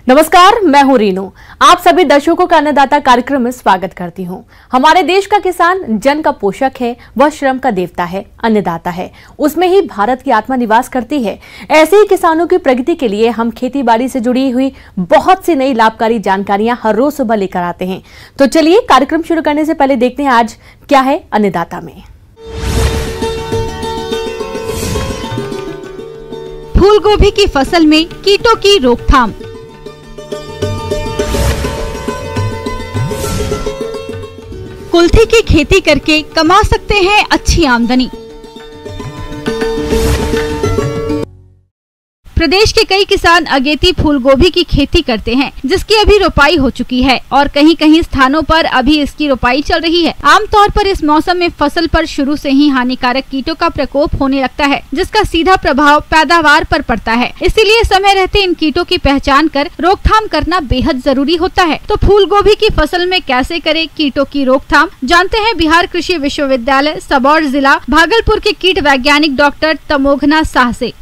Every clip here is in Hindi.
नमस्कार, मैं हूं रीनू। आप सभी दर्शकों का अन्नदाता कार्यक्रम में स्वागत करती हूं। हमारे देश का किसान जन का पोषक है, वह श्रम का देवता है, अन्नदाता है। उसमें ही भारत की आत्मा निवास करती है। ऐसे ही किसानों की प्रगति के लिए हम खेती बाड़ी से जुड़ी हुई बहुत सी नई लाभकारी जानकारियां हर रोज सुबह लेकर आते हैं। तो चलिए कार्यक्रम शुरू करने से पहले देखते हैं आज क्या है अन्नदाता में। फूल गोभी की फसल में कीटों की रोकथाम। कुल्थी की खेती करके कमा सकते हैं अच्छी आमदनी। प्रदेश के कई किसान अगेती फूल गोभी की खेती करते हैं, जिसकी अभी रोपाई हो चुकी है और कहीं कहीं स्थानों पर अभी इसकी रोपाई चल रही है। आमतौर पर इस मौसम में फसल पर शुरू से ही हानिकारक कीटों का प्रकोप होने लगता है, जिसका सीधा प्रभाव पैदावार पर पड़ता है। इसीलिए समय रहते इन कीटों की पहचान कर रोकथाम करना बेहद जरूरी होता है। तो फूल गोभी की फसल में कैसे करें कीटों की रोकथाम, जानते हैं बिहार कृषि विश्वविद्यालय सबौर जिला भागलपुर के कीट वैज्ञानिक डॉक्टर तमोघना शाह से।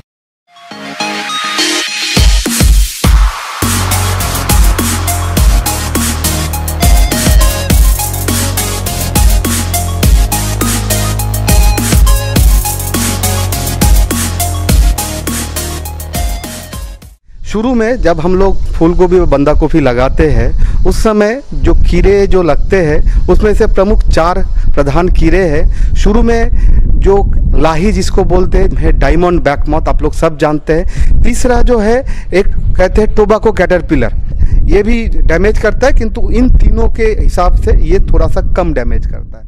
शुरू में जब हम लोग फूल गोभी और बंदा गोभी लगाते हैं, उस समय जो कीड़े जो लगते हैं उसमें से प्रमुख 4 प्रधान कीड़े हैं। शुरू में जो लाही जिसको बोलते हैं, डायमंड बैकमॉथ, आप लोग सब जानते हैं। तीसरा जो है एक कहते हैं टोबैको कैटरपिलर, ये भी डैमेज करता है, किंतु इन तीनों के हिसाब से ये थोड़ा सा कम डैमेज करता है।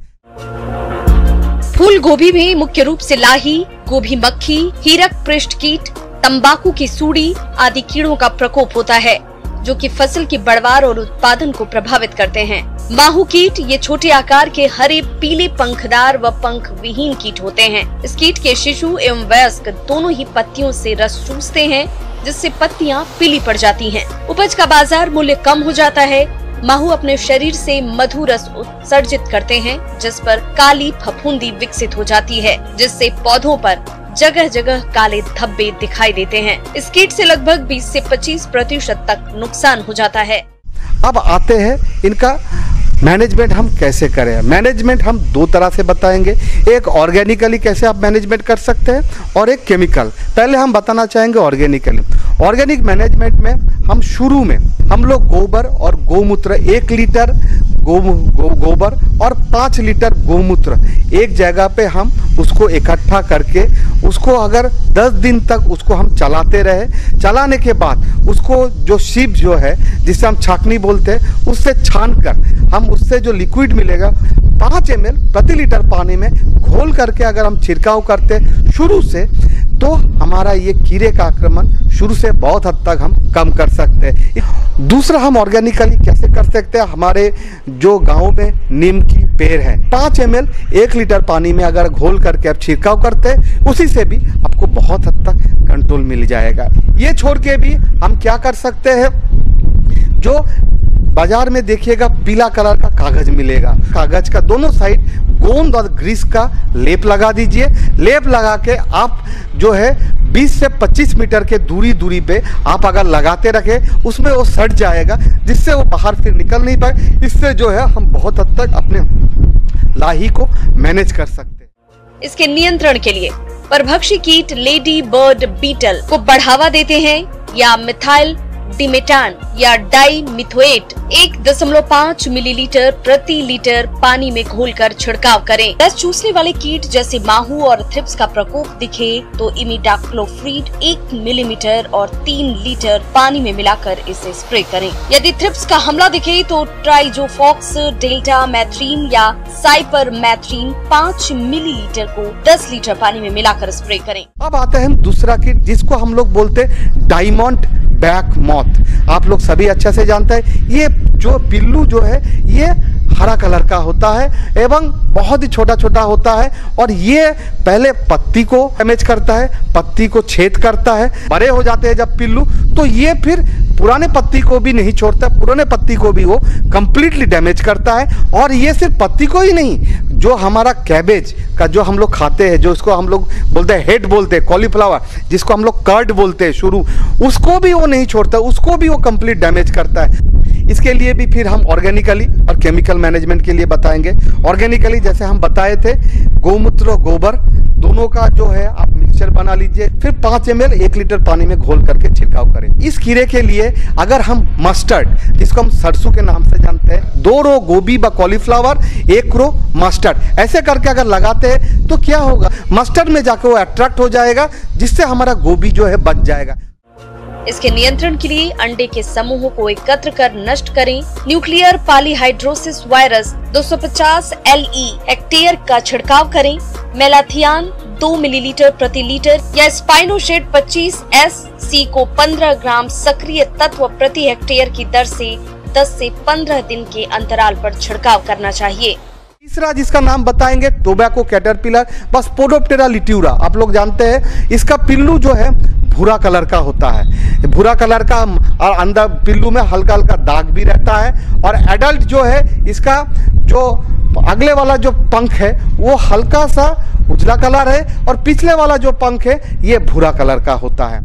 फूल गोभी में मुख्य रूप से लाही, गोभी मक्खी, हीरक पृष्ठ कीट, तंबाकू की सूड़ी आदि कीड़ों का प्रकोप होता है, जो कि फसल की बढ़वार और उत्पादन को प्रभावित करते हैं। माहू कीट ये छोटे आकार के हरे पीले पंखदार व पंख विहीन कीट होते हैं। इस कीट के शिशु एवं वयस्क दोनों ही पत्तियों से रस चूसते हैं, जिससे पत्तियां पीली पड़ जाती हैं। उपज का बाजार मूल्य कम हो जाता है। माहू अपने शरीर से मधु रस उत्सर्जित करते हैं, जिस पर काली फफूंदी विकसित हो जाती है, जिससे पौधों पर जगह जगह काले धब्बे दिखाई देते हैं। इस कीट से लगभग 20 से 25% तक नुकसान हो जाता है। अब आते हैं इनका मैनेजमेंट हम कैसे करें। मैनेजमेंट हम 2 तरह से बताएंगे, एक ऑर्गेनिकली कैसे आप मैनेजमेंट कर सकते हैं और एक केमिकल। पहले हम बताना चाहेंगे ऑर्गेनिकली। ऑर्गेनिक मैनेजमेंट में हम शुरू में हम लोग गोबर और गोमूत्र 1 लीटर गोबर और 5 लीटर गोमूत्र एक जगह पे हम उसको इकट्ठा करके उसको अगर 10 दिन तक उसको हम चलाते रहे, चलाने के बाद उसको जो सीप जो है जिसे हम छाकनी बोलते हैं, उससे छान कर हम उससे जो लिक्विड मिलेगा 5 ml प्रति लीटर पानी में घोल करके अगर हम छिड़काव करते शुरू से, तो हमारा ये कीड़े का आक्रमण शुरू से बहुत हद तक हम कम कर सकते हैं। दूसरा हम ऑर्गेनिकली कैसे कर सकते हैं, हमारे जो गांव में नीम की पेड़ है, 5 ml 1 लीटर पानी में अगर घोल करके आप छिड़काव करते हैं, उसी से भी आपको बहुत हद तक कंट्रोल मिल जाएगा। ये छोड़ के भी हम क्या कर सकते हैं, जो बाजार में देखिएगा पीला कलर का कागज मिलेगा, कागज का दोनों साइड गोंद और ग्रीस का लेप लगा दीजिए। लेप लगा के आप जो है 20 से 25 मीटर के दूरी पे आप अगर लगाते रखें, उसमें वो सट जाएगा, जिससे वो बाहर फिर निकल नहीं पाए। इससे जो है हम बहुत हद तक अपने लाही को मैनेज कर सकते हैं। इसके नियंत्रण के लिए परभक्षी कीट लेडी बर्ड बीटल को बढ़ावा देते हैं या मिथाइल डिमेटान या डाइमिथोएट 1.5 मिलीलीटर प्रति लीटर पानी में घोलकर छिड़काव करें। रस चूसने वाले कीट जैसे माहू और थ्रिप्स का प्रकोप दिखे तो इमिडाक्लोप्रिड 1 मिलीमीटर और 3 लीटर पानी में मिलाकर इसे स्प्रे करें। यदि थ्रिप्स का हमला दिखे तो ट्राइजोफॉक्स डेल्टा मैथ्रीन या साइपरमेथ्रीन 5 मिलीलीटर को 10 लीटर पानी में मिलाकर स्प्रे करें। अब आते हैं हम दूसरा कीट, जिसको हम लोग बोलते हैं डायमंड बैकमॉथ। आप लोग सभी अच्छे से जानते हैं, ये जो पिल्लू जो है ये हरा कलर का होता है एवं बहुत ही छोटा छोटा होता है, और ये पहले पत्ती को डैमेज करता है, पत्ती को छेद करता है। बड़े हो जाते हैं जब पिल्लू, तो ये फिर पुराने पत्ती को भी नहीं छोड़ता, पुराने पत्ती को भी वो कंप्लीटली डैमेज करता है। और ये सिर्फ पत्ती को ही नहीं, जो हमारा कैबेज का जो हम लोग खाते हैं, जो इसको हम लोग बोलते हैं हेड बोलते हैं, कॉलीफ्लावर जिसको हम लोग कर्ड बोलते हैं शुरू, उसको भी वो नहीं छोड़ता, उसको भी वो कंप्लीट डैमेज करता है। इसके लिए भी फिर हम ऑर्गेनिकली और केमिकल मैनेजमेंट के लिए बताएंगे। ऑर्गेनिकली जैसे हम बताए थे, गौमूत्र और गोबर दोनों का जो है आप मिक्सचर बना लीजिए, फिर 5 ml 1 लीटर पानी में घोल करके छिड़काव करें। इस कीड़े के लिए अगर हम मस्टर्ड, जिसको हम सरसों के नाम से जानते हैं, 2 रो गोभी व कॉलीफ्लावर, 1 रो मस्टर्ड, ऐसे करके अगर लगाते हैं तो क्या होगा, मस्टर्ड में जाकर वो अट्रैक्ट हो जाएगा, जिससे हमारा गोभी जो है बच जाएगा। इसके नियंत्रण के लिए अंडे के समूहों को एकत्र कर नष्ट करें। Nuclear polyhedrosis virus 250 LE hectare का छिड़काव करें। मेलाथियान 2 मिलीलीटर प्रति लीटर या स्पाइनोशेड 25 SC को 15 ग्राम सक्रिय तत्व प्रति हेक्टेयर की दर से 10 से 15 दिन के अंतराल पर छिड़काव करना चाहिए। तीसरा जिसका नाम बताएंगे टोबैको कैटरपिलर व स्पोडोप्टेरा लिट्यूरा। आप लोग जानते हैं इसका पिल्लू जो है भूरा कलर का होता है, भूरा कलर का, और अंदर पिल्लू में हल्का हल्का दाग भी रहता है। और एडल्ट जो है इसका जो अगले वाला जो पंख है वो हल्का सा उजला कलर है, और पिछले वाला जो पंख है ये भूरा कलर का होता है।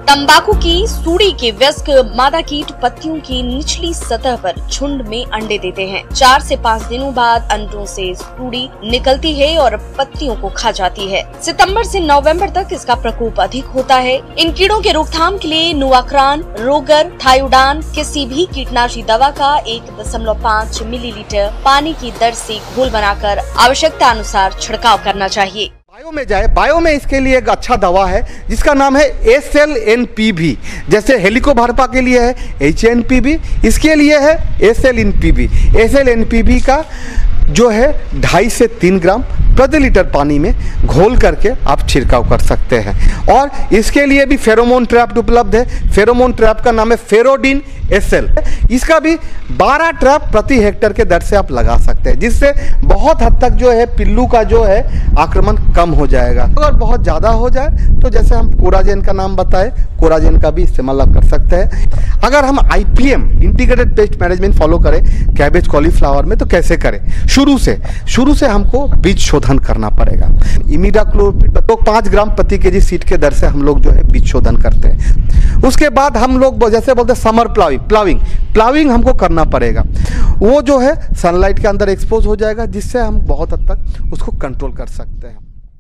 तंबाकू की सूड़ी के वयस्क मादा कीट पत्तियों की निचली सतह पर झुंड में अंडे देते हैं। 4 से 5 दिनों बाद अंडों से सूड़ी निकलती है और पत्तियों को खा जाती है। सितंबर से नवंबर तक इसका प्रकोप अधिक होता है। इन कीड़ों के रोकथाम के लिए नुआक्रान, रोगर, थायोडान किसी भी कीटनाशी दवा का 1.5 मिलीलीटर पानी की दर से घोल बनाकर आवश्यकता अनुसार छिड़काव करना चाहिए। बायो में जाए, बायो में इसके लिए एक अच्छा दवा है जिसका नाम है SLNPB। जैसे हेलिकोबार्पा के लिए है HNPB, इसके लिए है SLNPB। SLNPB का जो है 2.5 से 3 ग्राम प्रति लीटर पानी में घोल करके आप छिड़काव कर सकते हैं। और इसके लिए भी फेरोमोन ट्रैप उपलब्ध है। फेरोमोन ट्रैप का नाम है फेरोडिन SL। इसका भी 12 ट्रैप प्रति हेक्टेयर के दर से आप लगा सकते हैं, जिससे बहुत हद तक जो है पिल्लू का जो है आक्रमण कम हो जाएगा। अगर बहुत ज़्यादा हो जाए तो जैसे हम कोराजेन का नाम बताए, कोराजेन का भी इस्तेमाल आप कर सकते हैं। अगर हम IPM integrated pest management follow करें कैबेज कॉलीफ्लावर में तो कैसे करें, शुरू से हमको बीज शोधन करना पड़ेगा। इमिडाक्लोप्रिड तो 5 ग्राम प्रति केजी सीड के दर से हम लोग जो है बीज शोधन करते हैं। उसके बाद हम लोग जैसे बोलते हैं समर प्लाविंग हमको करना पड़ेगा। वो जो है सनलाइट के अंदर एक्सपोज हो जाएगा, जिससे हम बहुत हद तक उसको कंट्रोल कर सकते हैं।